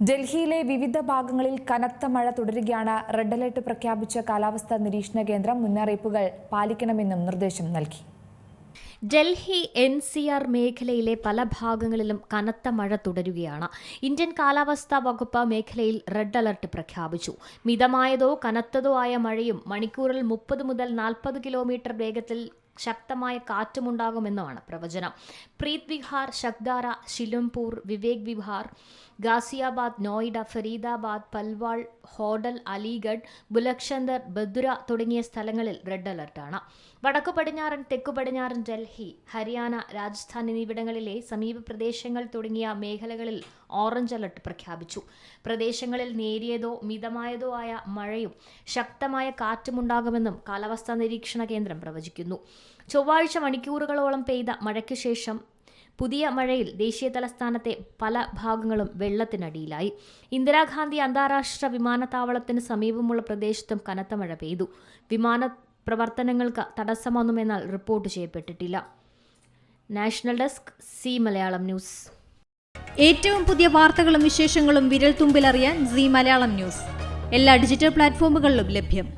ഡൽഹിയിലെ വിവിധ ഭാഗങ്ങളിൽ കനത്ത മഴ തുടരുകയാണ്. റെഡ് അലർട്ട് പ്രഖ്യാപിച്ച കാലാവസ്ഥാ നിരീക്ഷണ കേന്ദ്രം മുന്നറിയിപ്പുകൾ പാലിക്കണമെന്നും നിർദ്ദേശം നൽകി. ഡൽഹി NCR മേഖലയിലെ പല ഭാഗങ്ങളിലും കനത്ത മഴ തുടരുകയാണ്. ഇന്ത്യൻ കാലാവസ്ഥാ വകുപ്പ് മേഖലയിൽ റെഡ് അലർട്ട് പ്രഖ്യാപിച്ചു. മിതമായതോ കനത്തതോ ആയ മഴയും മണിക്കൂറിൽ 30 മുതൽ 40 കിലോമീറ്റർ വേഗത്തിൽ ശക്തമായ കാറ്റുമുണ്ടാകുമെന്നാണ് പ്രവചനം. പ്രീത് വിഹാർ, ശക്ദാര, ശിലംപൂർ, വിവേക് വിഹാർ, ഗാസിയാബാദ്, നോയിഡ, ഫരീദാബാദ്, പൽവാൾ, ഹോഡൽ, അലിഗഡ്, ബുലക്ഷന്ദർ, ബദുര തുടങ്ങിയ സ്ഥലങ്ങളിൽ റെഡ് അലർട്ടാണ്. വടക്കു പടിഞ്ഞാറൻ, തെക്കു പടിഞ്ഞാറൻ ഡൽഹി, ഹരിയാന, രാജസ്ഥാൻ എന്നിവിടങ്ങളിലെ സമീപ പ്രദേശങ്ങൾ തുടങ്ങിയ മേഖലകളിൽ ഓറഞ്ച് അലർട്ട് പ്രഖ്യാപിച്ചു. പ്രദേശങ്ങളിൽ നേരിയതോ മിതമായതോ ആയ മഴയും ശക്തമായ കാറ്റുമുണ്ടാകുമെന്നും കാലാവസ്ഥാ നിരീക്ഷണ കേന്ദ്രം പ്രവചിക്കുന്നു. ചൊവ്വാഴ്ച മണിക്കൂറുകളോളം പെയ്ത മഴയ്ക്കു ശേഷം പുതിയ മഴയിൽ ദേശീയ തലസ്ഥാനത്തെ പല ഭാഗങ്ങളും വെള്ളത്തിനടിയിലായി. ഇന്ദിരാഗാന്ധി അന്താരാഷ്ട്ര വിമാനത്താവളത്തിന് സമീപമുള്ള പ്രദേശത്തും കനത്ത മഴ പെയ്തു. വിമാന പ്രവർത്തനങ്ങൾക്ക് തടസ്സമൊന്നുമെന്നാൽ റിപ്പോർട്ട് ചെയ്യപ്പെട്ടിട്ടില്ല. National desk, C Malayalam news. ഏറ്റവും പുതിയ വാർത്തകളും വിശേഷങ്ങളും വിരൽ തുമ്പിലറിയാൻ സി മലയാളം ന്യൂസ് എല്ലാ ഡിജിറ്റൽ പ്ലാറ്റ്ഫോമുകളിലും ലഭ്യം.